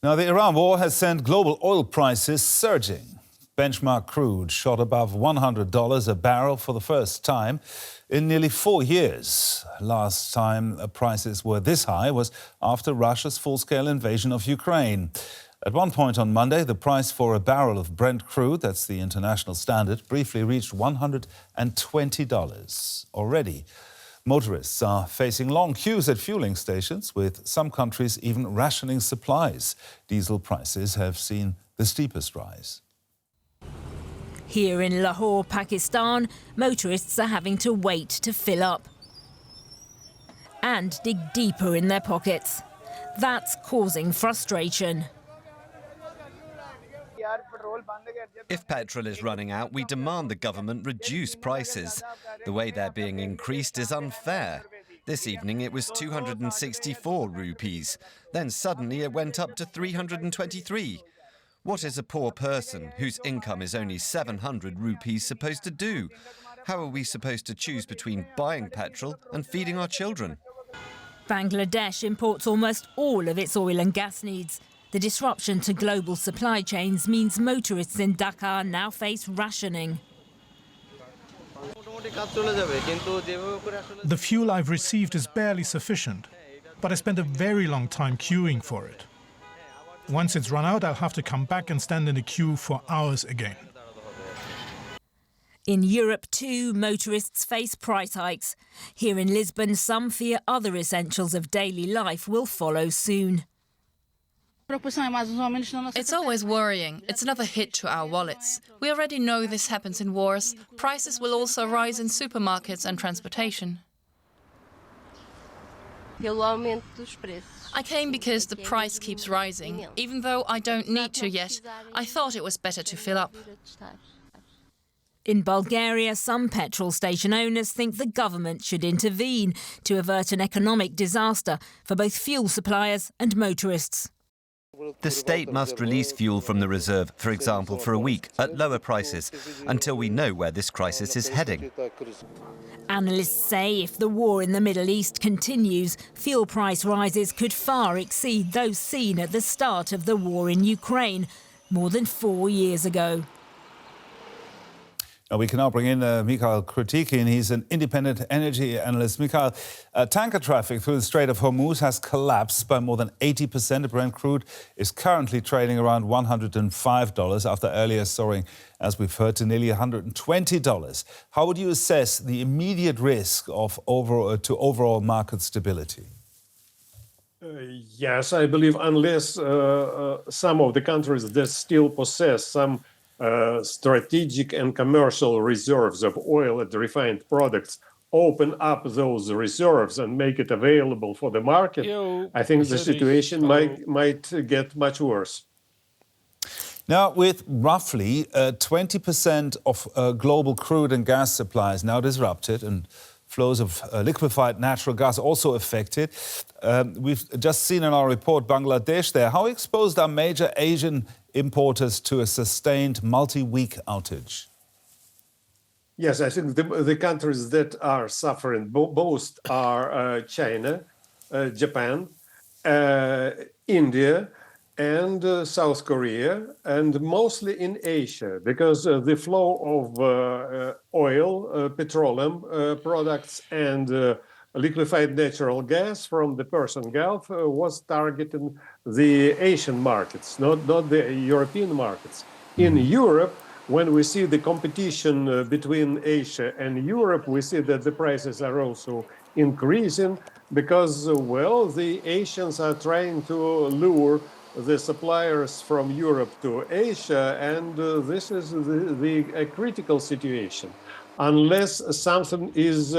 Now, the Iran war has sent global oil prices surging. Benchmark crude shot above $100 a barrel for the first time in nearly 4 years. Last time prices were this high was after Russia's full-scale invasion of Ukraine. At one point on Monday, the price for a barrel of Brent crude, that's the international standard, briefly reached $120. Already, motorists are facing long queues at fueling stations, with some countries even rationing supplies. Diesel prices have seen the steepest rise. Here in Lahore, Pakistan, motorists are having to wait to fill up and dig deeper in their pockets. That's causing frustration. If petrol is running out, we demand the government reduce prices. The way they're being increased is unfair. This evening it was 264 rupees. Then suddenly it went up to 323. What is a poor person whose income is only 700 rupees supposed to do? How are we supposed to choose between buying petrol and feeding our children? Bangladesh imports almost all of its oil and gas needs. The disruption to global supply chains means motorists in Dhaka now face rationing. The fuel I've received is barely sufficient, but I spent a very long time queuing for it. Once it's run out, I'll have to come back and stand in the queue for hours again. In Europe too, motorists face price hikes. Here in Lisbon, some fear other essentials of daily life will follow soon. It's always worrying. It's another hit to our wallets. We already know this happens in wars. Prices will also rise in supermarkets and transportation. I came because the price keeps rising. Even though I don't need to yet, I thought it was better to fill up. In Bulgaria, some petrol station owners think the government should intervene to avert an economic disaster for both fuel suppliers and motorists. The state must release fuel from the reserve, for example, for a week at lower prices, until we know where this crisis is heading. Analysts say if the war in the Middle East continues, fuel price rises could far exceed those seen at the start of the war in Ukraine more than 4 years ago. We can now bring in Mikhail Krutikhin. He's an independent energy analyst. Mikhail, tanker traffic through the Strait of Hormuz has collapsed by more than 80%. Brent crude is currently trading around $105 after earlier soaring, as we've heard, to nearly $120. How would you assess the immediate risk of overall market stability? Yes, I believe unless some of the countries that still possess some strategic and commercial reserves of oil and refined products open up those reserves and make it available for the market, I think the situation might get much worse. Now, with roughly 20% of global crude and gas supplies now disrupted and flows of liquefied natural gas also affected, we've just seen in our report Bangladesh there. How exposed are major Asian importers to a sustained multi-week outage? Yes, I think the countries that are suffering most are China, Japan, India, and South Korea, and mostly in Asia, because the flow of oil, petroleum products, and liquefied natural gas from the Persian Gulf was targeting the Asian markets, not the European markets. In Europe, when we see the competition between Asia and Europe, we see that the prices are also increasing because, well, the Asians are trying to lure the suppliers from Europe to Asia, and this is a critical situation. Unless something is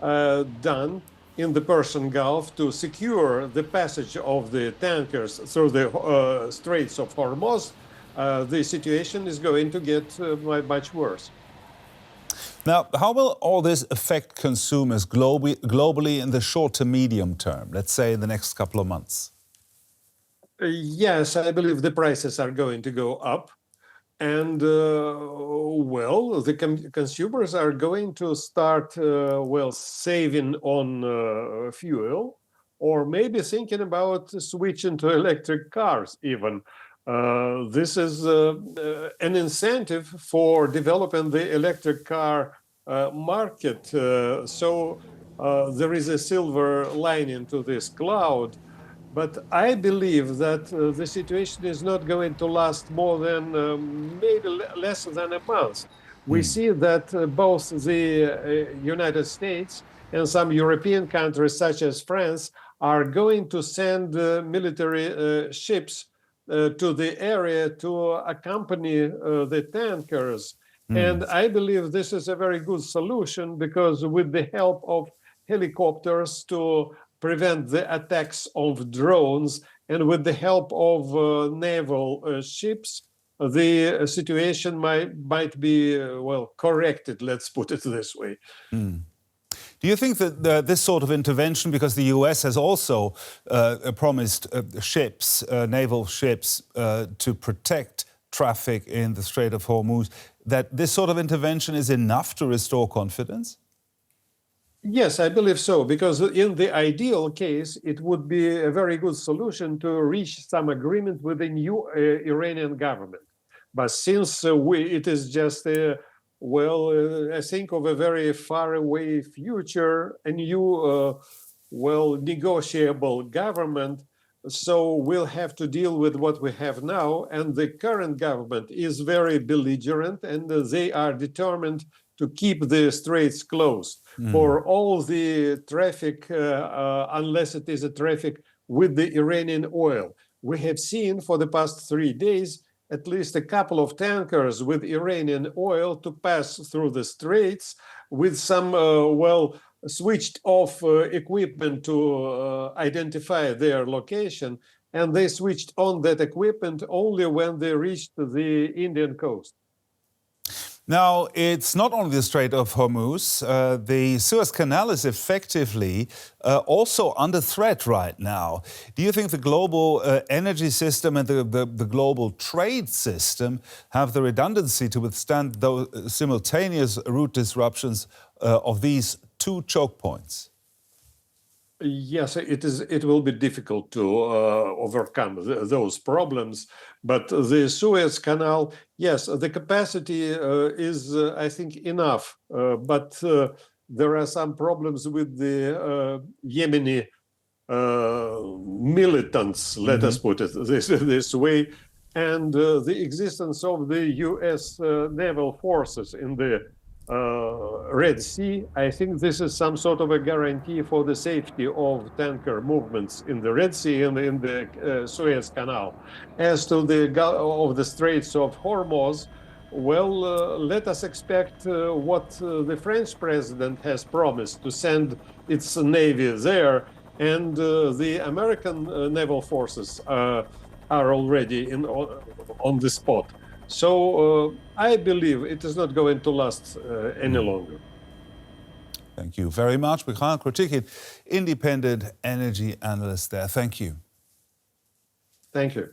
done in the Persian Gulf to secure the passage of the tankers through the Straits of Hormuz, the situation is going to get much worse. Now, how will all this affect consumers globally in the short to medium term, let's say in the next couple of months? Yes, I believe the prices are going to go up. And, well, the consumers are going to start, saving on fuel. or maybe thinking about switching to electric cars even. This is an incentive for developing the electric car market. So there is a silver lining to this cloud. But I believe that the situation is not going to last more than maybe less than a month. We see that both the United States and some European countries, such as France, are going to send military ships to the area to accompany the tankers. And I believe this is a very good solution, because with the help of helicopters to prevent the attacks of drones, and with the help of naval ships, the situation might be, well, corrected, let's put it this way. Do you think that this sort of intervention, because the US has also promised ships, naval ships, to protect traffic in the Strait of Hormuz, that this sort of intervention is enough to restore confidence? Yes, I believe so, because in the ideal case, it would be a very good solution to reach some agreement with the new Iranian government. But since it is just I think of a very far away future, a new, negotiable government, so we'll have to deal with what we have now. And the current government is very belligerent, and they are determined to keep the straits closed for all the traffic, unless it is a traffic with the Iranian oil. We have seen for the past 3 days at least a couple of tankers with Iranian oil to pass through the straits with some, switched off equipment to identify their location. And they switched on that equipment only when they reached the Indian coast. Now, it's not only the Strait of Hormuz. The Suez Canal is effectively also under threat right now. Do you think the global energy system and the global trade system have the redundancy to withstand those simultaneous route disruptions of these two choke points? Yes, it will be difficult to overcome those problems. But the Suez Canal, yes, the capacity is, I think, enough. But there are some problems with the Yemeni militants, let us put it this way, and the existence of the U.S. naval forces in the Red Sea. I think this is some sort of a guarantee for the safety of tanker movements in the Red Sea and in the Suez Canal. As to the Straits of Hormuz, let us expect what the French president has promised, to send its navy there, and the American naval forces are already on the spot. So I believe it is not going to last any longer. Thank you very much. Mikhail Krutikhin, independent energy analyst there. Thank you. Thank you.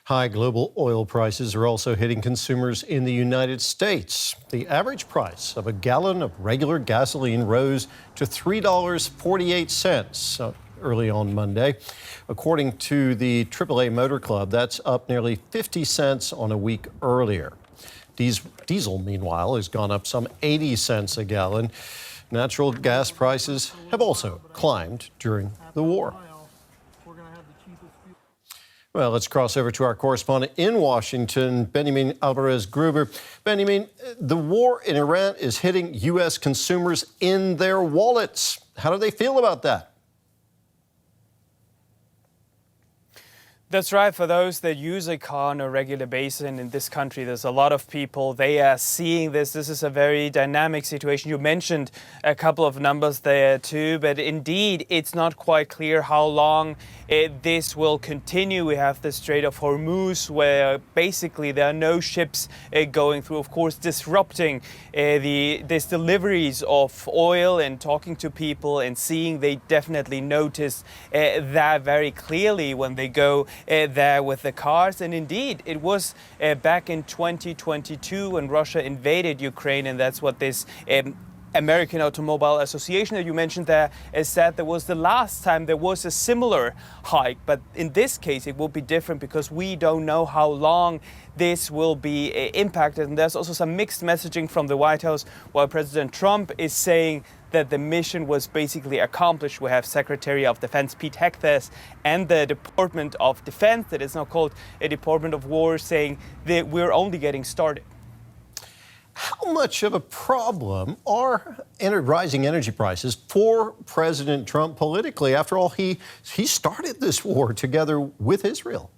High global oil prices are also hitting consumers in the United States. The average price of a gallon of regular gasoline rose to $3.48 early on Monday. According to the AAA Motor Club, that's up nearly 50 cents on a week earlier. Diesel, meanwhile, has gone up some 80 cents a gallon. Natural gas prices have also climbed during the war. Well, let's cross over to our correspondent in Washington, Benjamin Alvarez Gruber. Benjamin, the war in Iran is hitting U.S. consumers in their wallets. How do they feel about that? That's right. For those that use a car on a regular basis, and in this country, there's a lot of people, they are seeing this. This is a very dynamic situation. You mentioned a couple of numbers there too, but indeed, it's not quite clear how long this will continue. We have the Strait of Hormuz, where basically there are no ships going through, of course, disrupting these deliveries of oil. And talking to people and seeing, they definitely notice that very clearly when they go there with the cars. And indeed, it was back in 2022 when Russia invaded Ukraine, and that's what this American Automobile Association that you mentioned there is said there was the last time there was a similar hike. But in this case, it will be different because we don't know how long this will be impacted. And there's also some mixed messaging from the White House, while President Trump is saying that the mission was basically accomplished. We have Secretary of Defense Pete Hegseth and the Department of Defense, that is now called a Department of War, saying that we're only getting started. How much of a problem are rising energy prices for President Trump politically? After all, he started this war together with Israel.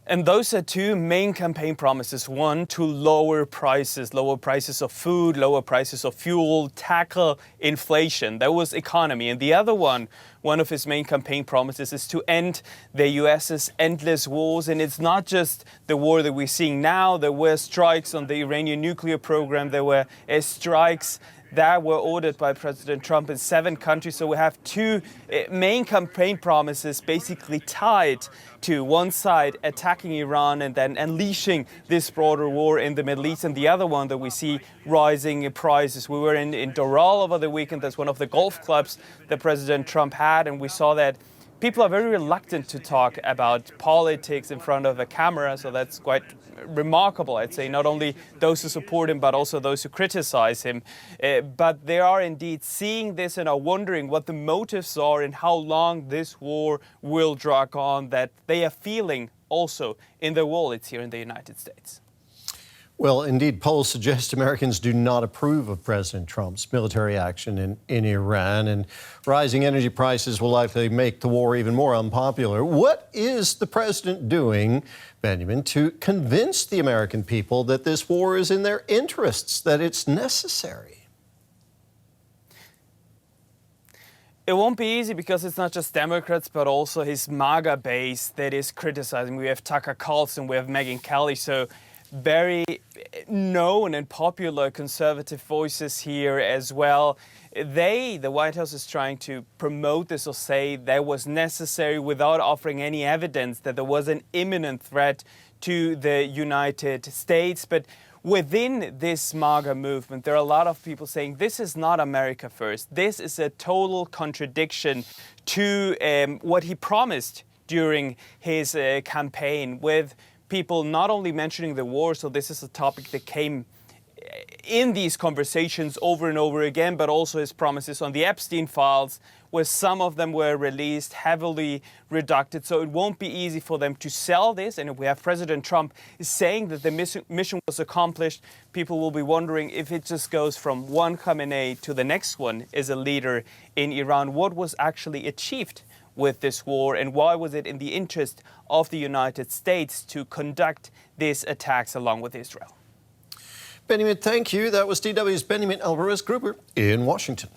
And those are two main campaign promises. One, to lower prices of food, lower prices of fuel, tackle inflation. That was economy. And the other one of his main campaign promises is to end the US's endless wars. And it's not just the war that we're seeing now. There were strikes on the Iranian nuclear program. There were strikes that were ordered by President Trump in 7 countries. So we have two main campaign promises basically tied to one side attacking Iran and then unleashing this broader war in the Middle East, and the other one that we see rising prices. We were in Doral over the weekend. That's one of the golf clubs that President Trump had, and we saw that people are very reluctant to talk about politics in front of a camera, so that's quite remarkable, I'd say. Not only those who support him, but also those who criticize him. But they are indeed seeing this and are wondering what the motives are and how long this war will drag on, that they are feeling also in their wallets here in the United States. Well, indeed, polls suggest Americans do not approve of President Trump's military action in Iran, and rising energy prices will likely make the war even more unpopular. What is the president doing, Benjamin, to convince the American people that this war is in their interests, that it's necessary? It won't be easy because it's not just Democrats, but also his MAGA base that is criticizing. We have Tucker Carlson, we have Megyn Kelly, so very known and popular conservative voices here as well. The White House is trying to promote this or say that was necessary without offering any evidence that there was an imminent threat to the United States. But within this MAGA movement, there are a lot of people saying this is not America first. This is a total contradiction to what he promised during his campaign, with people not only mentioning the war, so this is a topic that came in these conversations over and over again, but also his promises on the Epstein files, where some of them were released, heavily redacted. So it won't be easy for them to sell this. And if we have President Trump saying that the mission was accomplished, people will be wondering if it just goes from one Khamenei to the next one as a leader in Iran. What was actually achieved with this war, and why was it in the interest of the United States to conduct these attacks along with Israel? Benjamin, thank you. That was DW's Benjamin Alvarez Gruber in Washington.